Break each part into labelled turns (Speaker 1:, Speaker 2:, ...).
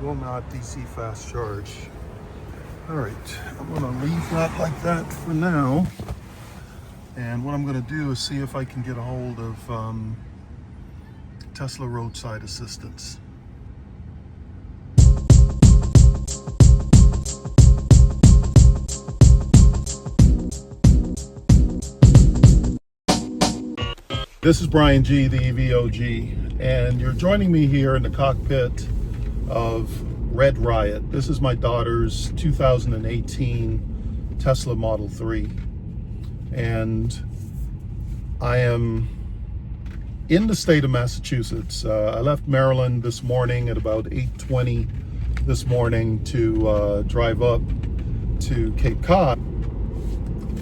Speaker 1: will not DC fast charge. All right, I'm gonna leave that like that for now. And what I'm gonna do is see if I can get a hold of Tesla roadside assistance. This is Brian G, the EVOG, and you're joining me here in the cockpit of Red Riot. This is my daughter's 2018 Tesla Model 3. And I am in the state of Massachusetts. I left Maryland this morning at about 8:20 this morning to drive up to Cape Cod.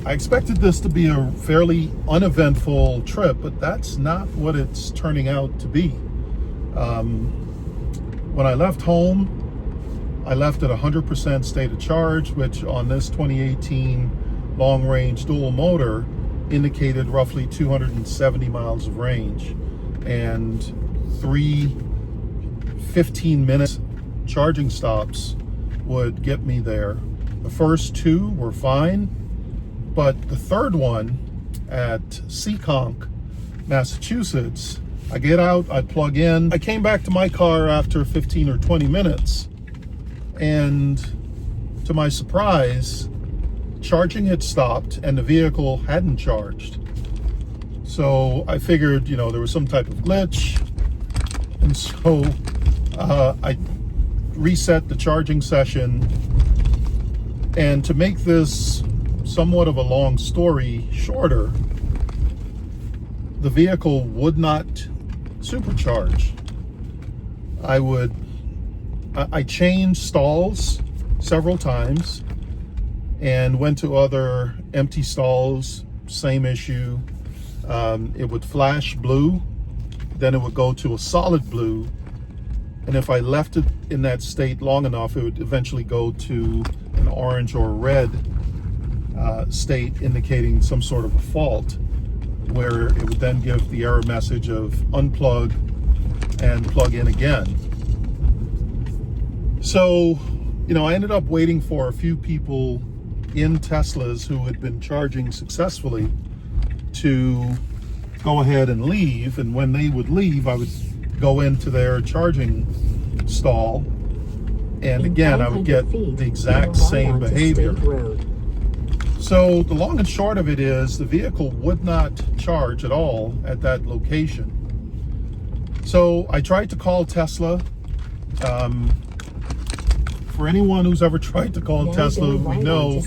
Speaker 1: I expected this to be a fairly uneventful trip, but that's not what it's turning out to be. When I left home, I left at 100% state of charge, which on this 2018 long-range dual motor indicated roughly 270 miles of range, and 3 15-minute charging stops would get me there. The first 2 were fine, but the third one at Seekonk, Massachusetts, I get out, I plug in. I came back to my car after 15 or 20 minutes, and to my surprise, charging had stopped and the vehicle hadn't charged. So I figured, there was some type of glitch. And so I reset the charging session. And to make this somewhat of a long story shorter, the vehicle would not supercharge. I changed stalls several times and went to other empty stalls, same issue. It would flash blue, then it would go to a solid blue, and if I left it in that state long enough, it would eventually go to an orange or red state, indicating some sort of a fault, where it would then give the error message of unplug and plug in again. So, I ended up waiting for a few people in Teslas who had been charging successfully to go ahead and leave, and when they would leave, I would go into their charging stall, and again I would get the exact same behavior. So the long and short of it is the vehicle would not charge at all at that location. So I tried to call Tesla. For anyone who's ever tried to call Tesla, we know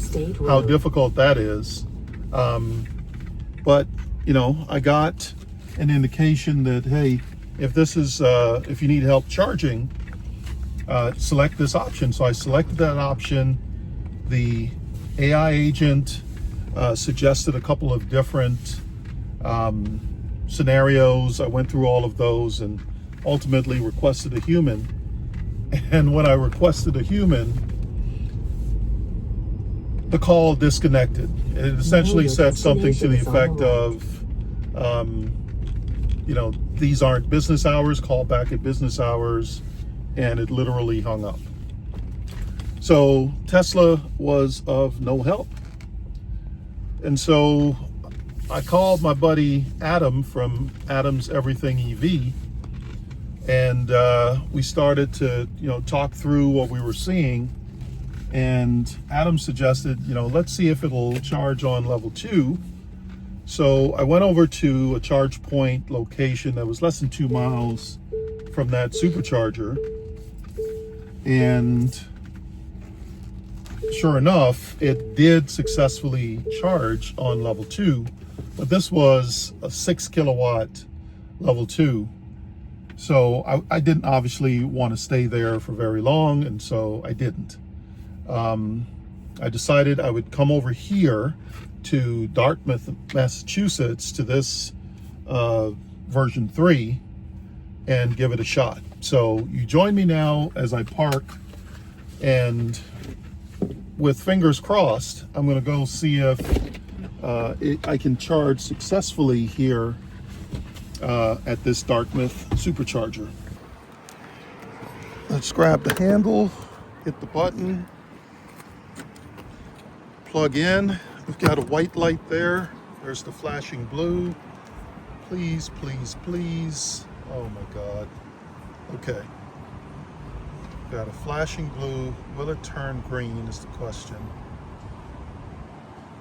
Speaker 1: how difficult that is. But I got an indication that, hey, if you need help charging, select this option. So I selected that option. The AI agent suggested a couple of different scenarios. I went through all of those and ultimately requested a human. And when I requested a human, the call disconnected. It essentially said something to the effect of, these aren't business hours, call back at business hours, and it literally hung up. So Tesla was of no help. And so I called my buddy Adam from Adam's Everything EV, and we started to talk through what we were seeing. And Adam suggested, let's see if it'll charge on level 2. So I went over to a charge point location that was less than 2 miles from that supercharger, and sure enough, it did successfully charge on level 2, but this was a 6 kilowatt level 2. So I didn't obviously want to stay there for very long, and so I didn't. I decided I would come over here to Dartmouth, Massachusetts, to this version 3 and give it a shot. So you join me now as I park, and with fingers crossed, I'm going to go see if I can charge successfully here at this Dartmouth Supercharger. Let's grab the handle, hit the button, plug in. We've got a white light there. There's the flashing blue. Please, please, please. Oh my God. Okay. Got a flashing blue. Will it turn green is the question.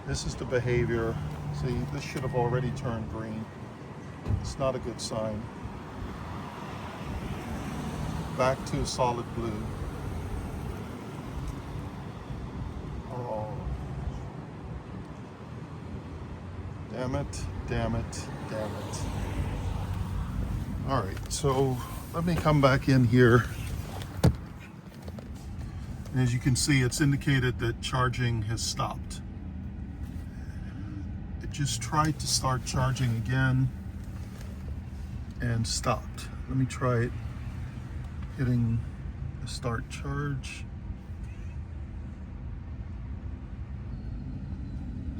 Speaker 1: This is the behavior. See, this should have already turned green. It's not a good sign. Back to a solid blue. Oh. Damn it, damn it, damn it. All right, so let me come back in here. And as you can see, it's indicated that charging has stopped. It just tried to start charging again and stopped. Let me try it. Hitting the start charge.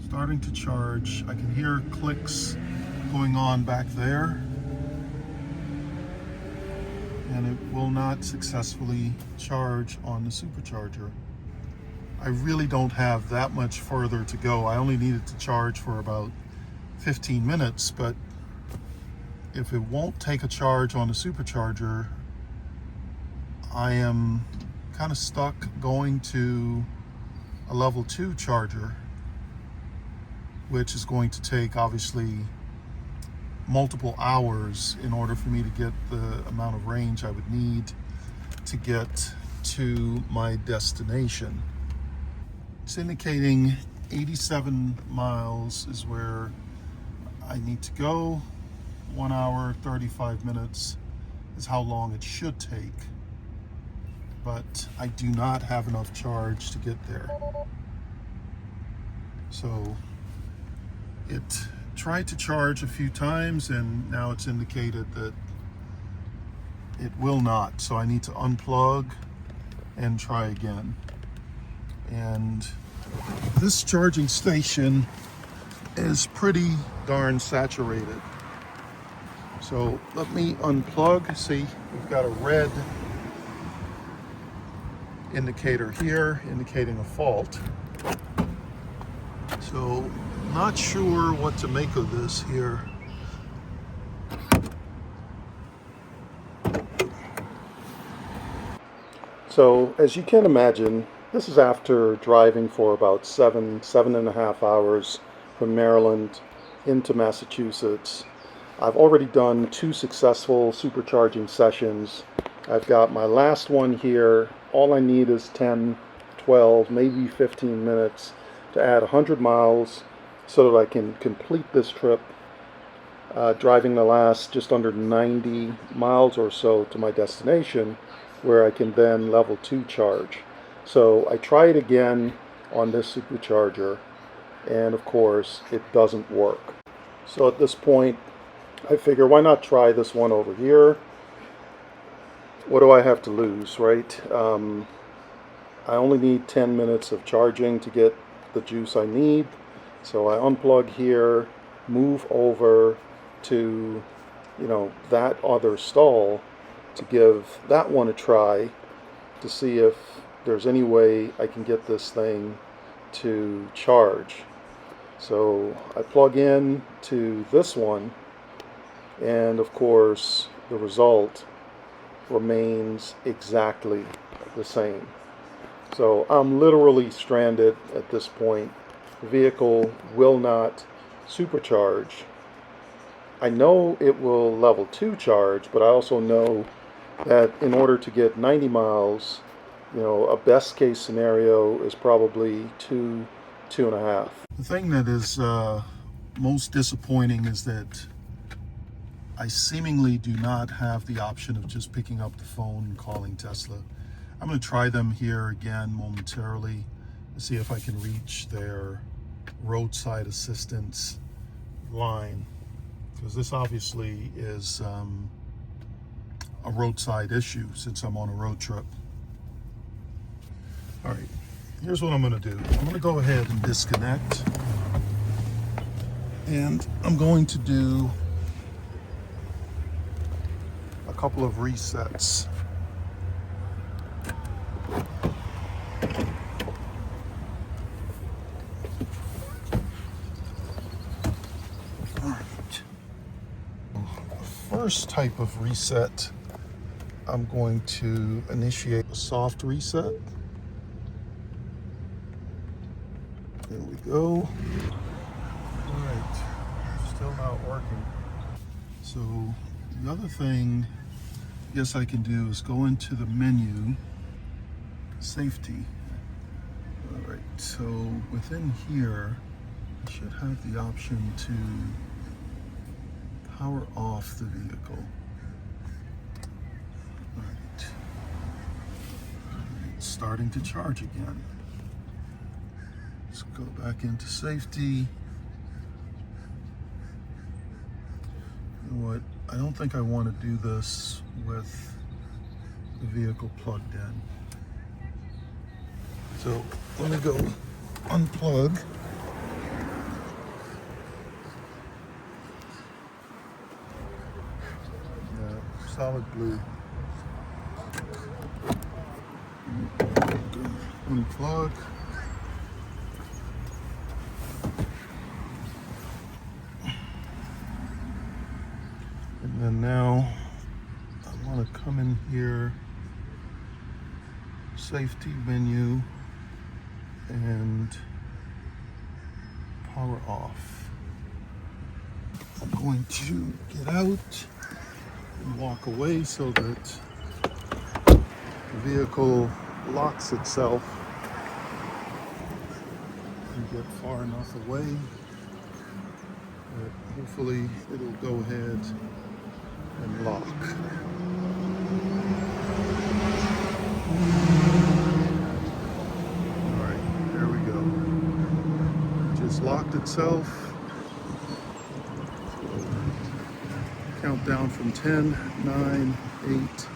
Speaker 1: Starting to charge. I can hear clicks going on back there. And it will not successfully charge on the supercharger. I really don't have that much further to go. I only needed to charge for about 15 minutes, but if it won't take a charge on the supercharger, I am kind of stuck going to a level 2 charger, which is going to take obviously multiple hours in order for me to get the amount of range I would need to get to my destination. It's indicating 87 miles is where I need to go. 1 hour, 35 minutes is how long it should take. But I do not have enough charge to get there. So it tried to charge a few times and now it's indicated that it will not. So I need to unplug and try again. And this charging station is pretty darn saturated. So let me unplug. See, we've got a red indicator here indicating a fault. So not sure what to make of this here. So as you can imagine, this is after driving for about seven and a half hours from Maryland into Massachusetts. I've already done 2 successful supercharging sessions. I've got my last one here. All I need is 10, 12, maybe 15 minutes to add 100 miles so that I can complete this trip, driving the last just under 90 miles or so to my destination, where I can then level 2 charge. So I try it again on this supercharger, and of course it doesn't work. So at this point I figure, why not try this one over here? What do I have to lose, right? I only need 10 minutes of charging to get the juice I need. So I unplug here, move over to, that other stall to give that one a try to see if there's any way I can get this thing to charge. So I plug in to this one, and of course the result remains exactly the same. So I'm literally stranded at this point. The vehicle will not supercharge. I know it will level 2 charge, but I also know that in order to get 90 miles, a best case scenario is probably 2.5. The thing that is most disappointing is that I seemingly do not have the option of just picking up the phone and calling Tesla. I'm going to try them here again momentarily to see if I can reach their roadside assistance line, because this obviously is a roadside issue since I'm on a road trip. All right, here's what I'm going to do. I'm going to go ahead and disconnect, and I'm going to do a couple of resets. first type of reset, I'm going to initiate a soft reset. There we go. All right, still not working. So the other thing, yes, I can do is go into the menu, safety. All right, so within here, I should have the option to power off the vehicle. All right. It's starting to charge again. Let's go back into safety. You know what? I don't think I want to do this with the vehicle plugged in. So let me go unplug. Yeah, solid blue. Unplug. And then now I want to come in here, safety menu, and power off. I'm going to get out and walk away so that the vehicle locks itself and get far enough away that hopefully it'll go ahead and lock. All right, there we go. It just locked itself. Count down from 10, 9, 8,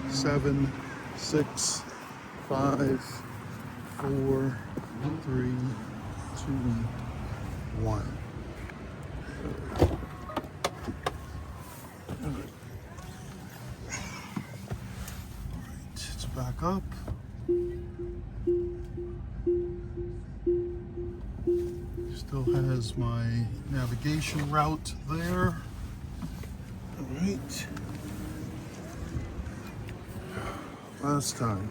Speaker 1: 7, 6, 5, 4, 3, 2, 1. It's back up. Still has my navigation route there. All right. Last time.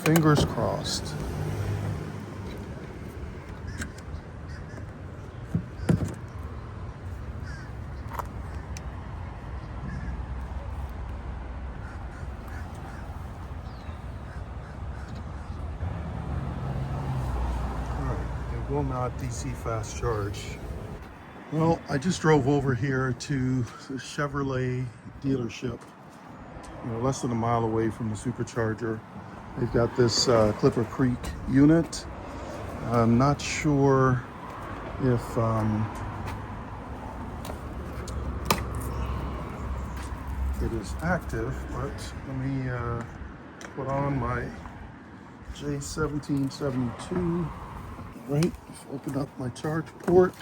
Speaker 1: Fingers crossed. Will not DC fast charge. Well, I just drove over here to the Chevrolet dealership, less than a mile away from the Supercharger. They've got this Clipper Creek unit. I'm not sure if it is active, but let me put on my J1772. Right, open up my charge port.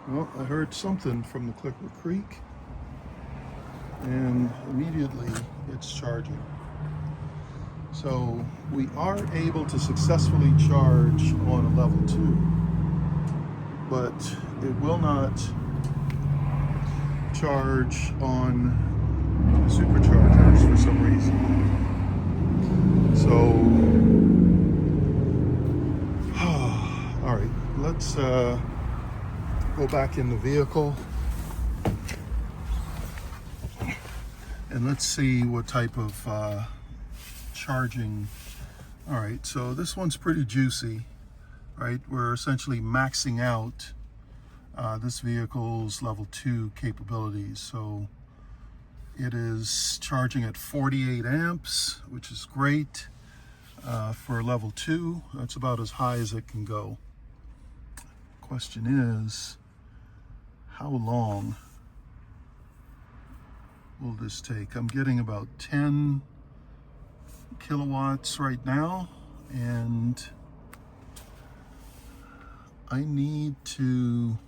Speaker 1: Well, I heard something from the Clipper Creek, and immediately it's charging. So we are able to successfully charge on a level 2, but it will not charge on Superchargers for some reason. So all right, let's go back in the vehicle and let's see what type of charging. All right, so this one's pretty juicy, right? We're essentially maxing out this vehicle's level 2 capabilities. So it is charging at 48 amps, which is great. For level 2, that's about as high as it can go. Question is, how long will this take? I'm getting about 10 kilowatts right now, and I need to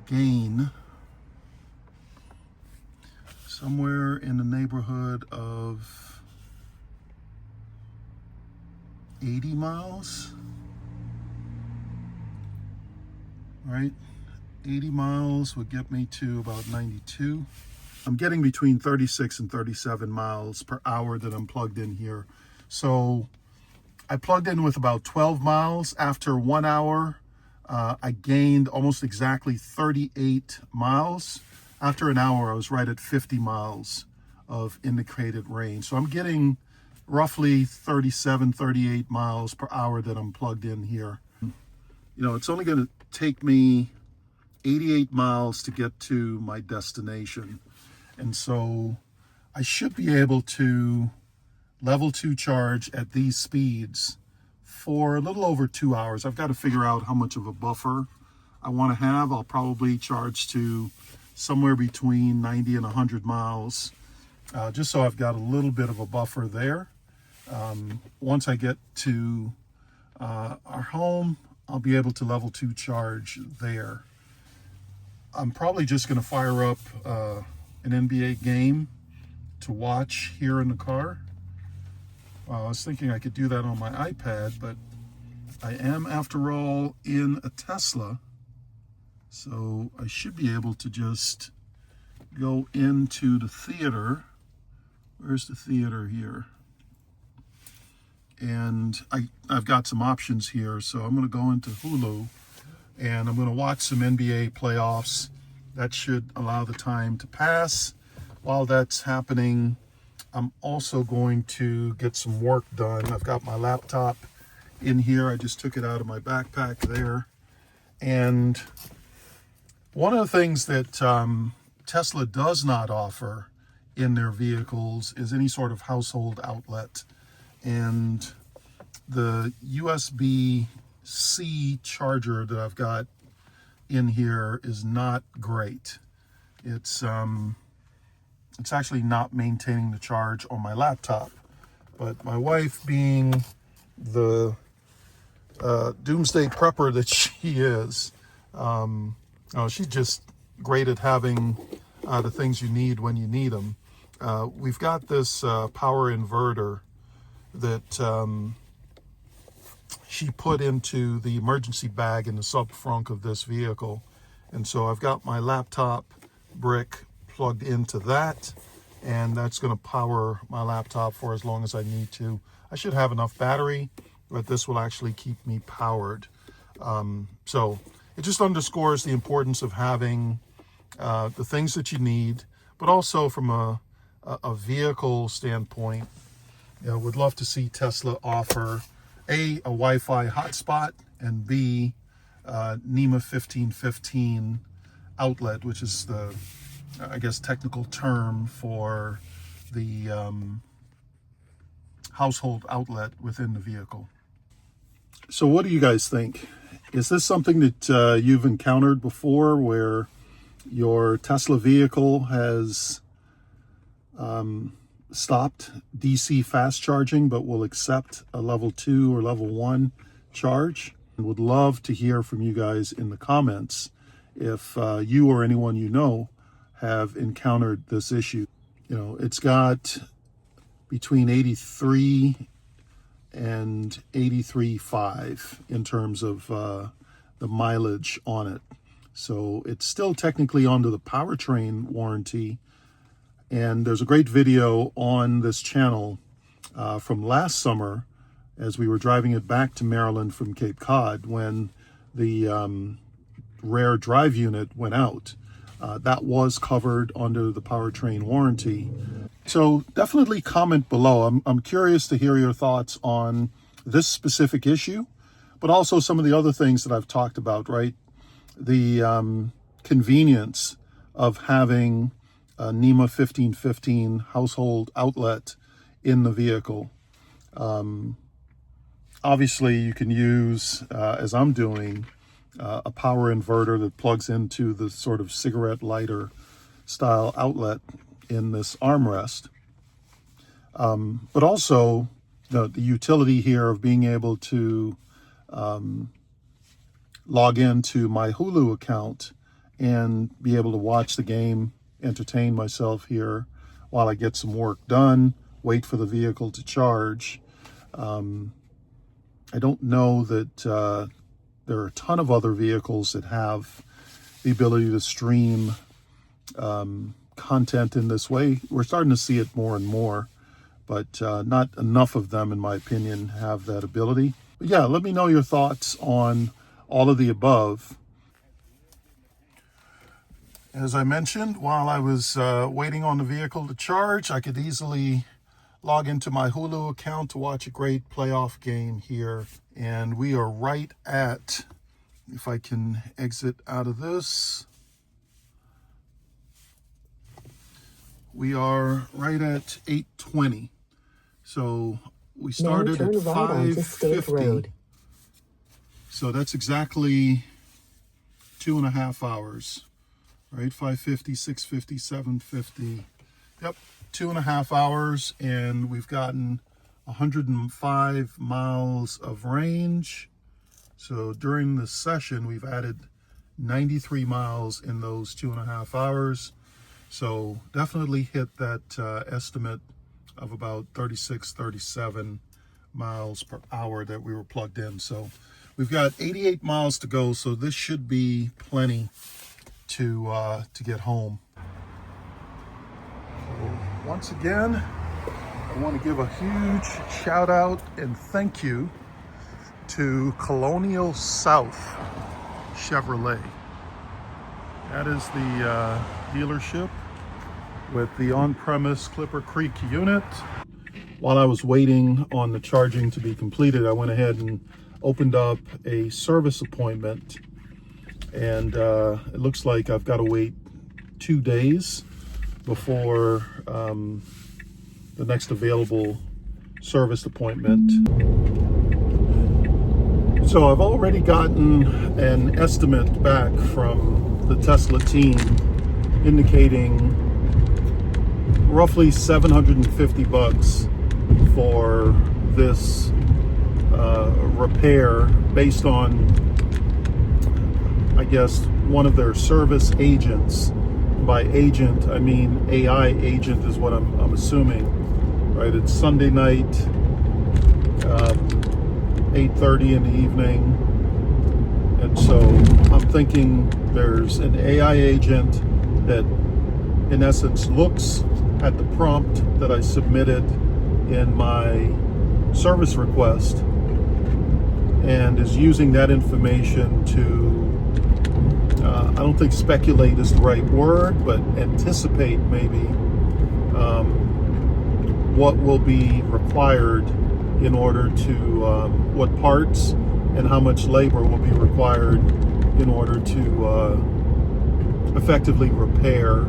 Speaker 1: gain somewhere in the neighborhood of 80 miles. right? 80 miles would get me to about 92. I'm getting between 36 and 37 miles per hour that I'm plugged in here. So I plugged in with about 12 miles. After 1 hour, I gained almost exactly 38 miles. After an hour, I was right at 50 miles of indicated range. So I'm getting roughly 37, 38 miles per hour that I'm plugged in here. You know, it's only going to take me 88 miles to get to my destination. And so I should be able to level 2 charge at these speeds for a little over 2 hours. I've got to figure out how much of a buffer I want to have. I'll probably charge to somewhere between 90 and 100 miles, just so I've got a little bit of a buffer there. Once I get to our home, I'll be able to level 2 charge there. I'm probably just going to fire up an NBA game to watch here in the car. I was thinking I could do that on my iPad, but I am, after all, in a Tesla, so I should be able to just go into the theater. Where's the theater here? And I've got some options here, so I'm going to go into Hulu, and I'm going to watch some NBA playoffs. That should allow the time to pass. While that's happening, I'm also going to get some work done. I've got my laptop in here. I just took it out of my backpack there. And one of the things that Tesla does not offer in their vehicles is any sort of household outlet. And the USB-C charger that I've got in here is not great. It's actually not maintaining the charge on my laptop. But my wife, being the doomsday prepper that she is, she's just great at having the things you need when you need them. We've got this power inverter that she put into the emergency bag in the sub-frunk of this vehicle. And so I've got my laptop brick plugged into that, and that's going to power my laptop for as long as I need to. I should have enough battery, but this will actually keep me powered. So it just underscores the importance of having the things that you need, but also from a vehicle standpoint, would love to see Tesla offer a Wi-Fi hotspot, and B, NEMA 1515 outlet, which is the, I guess, technical term for the household outlet within the vehicle. So what do you guys think? Is this something that you've encountered before, where your Tesla vehicle has stopped DC fast charging but will accept a level 2 or level 1 charge? And would love to hear from you guys in the comments if you or anyone you know have encountered this issue. It's got between 83 and 83.5 in terms of the mileage on it. So it's still technically under the powertrain warranty. And there's a great video on this channel from last summer as we were driving it back to Maryland from Cape Cod when the rear drive unit went out. That was covered under the powertrain warranty. So definitely comment below. I'm curious to hear your thoughts on this specific issue, but also some of the other things that I've talked about, right? The convenience of having a NEMA 1515 household outlet in the vehicle. Obviously, you can use, as I'm doing, a power inverter that plugs into the sort of cigarette lighter style outlet in this armrest. But also the utility here of being able to log into my Hulu account and be able to watch the game, entertain myself here while I get some work done, wait for the vehicle to charge. I don't know that There are a ton of other vehicles that have the ability to stream content in this way. We're starting to see it more and more, but not enough of them, in my opinion, have that ability. But yeah, let me know your thoughts on all of the above. As I mentioned, while I was waiting on the vehicle to charge, I could easily log into my Hulu account to watch a great playoff game here. And we are right at, if I can exit out of this, we are right at 8:20. So we started at 5:50. So that's exactly 2.5 hours, right? 5:50, 6:50, 7:50. Yep, 2.5 hours, and we've gotten 105 miles of range. So during the session, we've added 93 miles in those 2.5 hours. So definitely hit that estimate of about 36, 37 miles per hour that we were plugged in. So we've got 88 miles to go. So this should be plenty to get home. So once again, I want to give a huge shout out and thank you to Colonial South Chevrolet. That is the dealership with the on-premise Clipper Creek unit. While I was waiting on the charging to be completed, I went ahead and opened up a service appointment, and it looks like I've got to wait 2 days before the next available service appointment. So I've already gotten an estimate back from the Tesla team indicating roughly $750 for this repair, based on, I guess, one of their service agents. By agent, I mean AI agent is what I'm assuming, right? It's Sunday night, 8:30 in the evening, and so I'm thinking there's an AI agent that in essence looks at the prompt that I submitted in my service request and is using that information to, I don't think speculate is the right word, but anticipate maybe what will be required in order to, what parts and how much labor will be required in order to effectively repair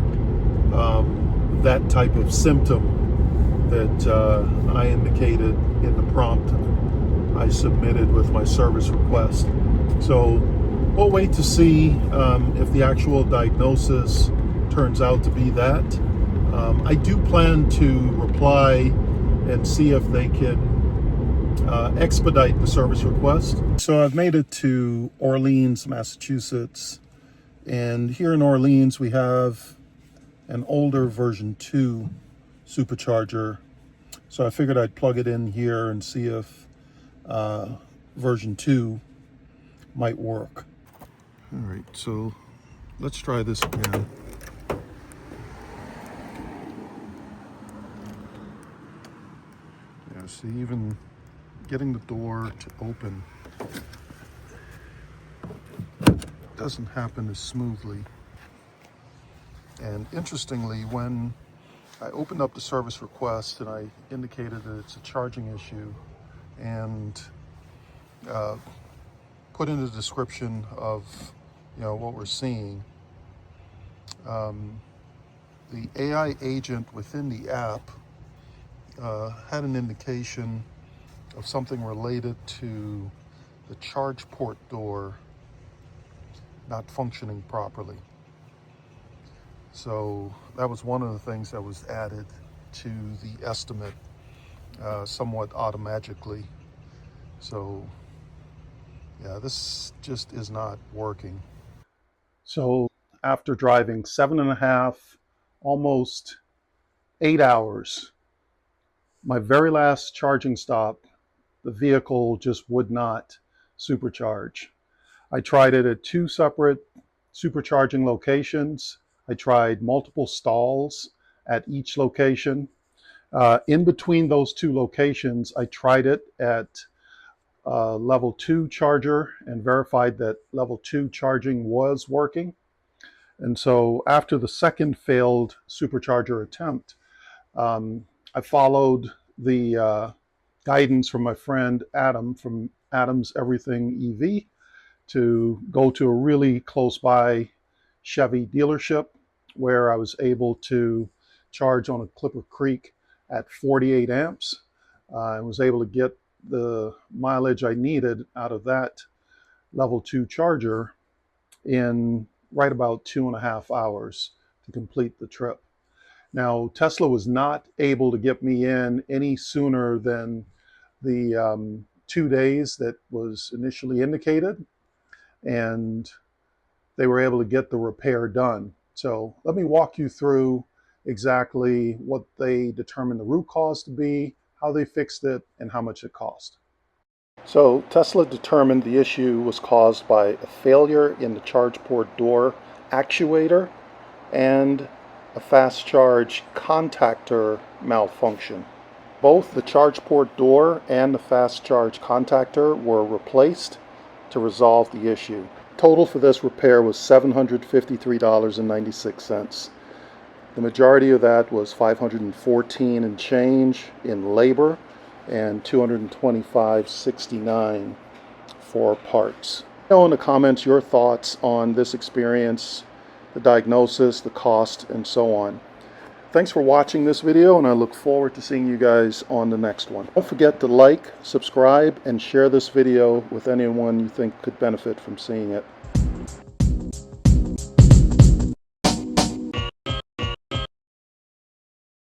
Speaker 1: that type of symptom that I indicated in the prompt I submitted with my service request. So we'll wait to see if the actual diagnosis turns out to be that. I do plan to reply and see if they can expedite the service request. So I've made it to Orleans, Massachusetts, and here in Orleans we have an older version 2 Supercharger. So I figured I'd plug it in here and see if version 2 might work. All right, so let's try this again. Yeah, see, even getting the door to open doesn't happen as smoothly. And interestingly, when I opened up the service request and I indicated that it's a charging issue and put in the description of what we're seeing, the AI agent within the app had an indication of something related to the charge port door not functioning properly. So that was one of the things that was added to the estimate somewhat automatically. So yeah, this just is not working. So after driving 7.5, almost 8 hours, my very last charging stop, the vehicle just would not supercharge. I tried it at 2 separate supercharging locations. I tried multiple stalls at each location. In between those 2 locations, I tried it at level 2 charger and verified that level 2 charging was working. And so after the second failed supercharger attempt, I followed the guidance from my friend Adam from Adam's Everything EV to go to a really close by Chevy dealership where I was able to charge on a Clipper Creek at 48 amps. I was able to get the mileage I needed out of that level 2 charger in right about 2.5 hours to complete the trip. Now, Tesla was not able to get me in any sooner than the 2 days that was initially indicated, and they were able to get the repair done. So let me walk you through exactly what they determined the root cause to be, how they fixed it, and how much it cost. So Tesla determined the issue was caused by a failure in the charge port door actuator and a fast charge contactor malfunction. Both the charge port door and the fast charge contactor were replaced to resolve the issue. Total for this repair was $753.96. The majority of that was $514 and change in labor and $225.69 for parts. Let me know in the comments your thoughts on this experience, the diagnosis, the cost, and so on. Thanks for watching this video, and I look forward to seeing you guys on the next one. Don't forget to like, subscribe, and share this video with anyone you think could benefit from seeing it.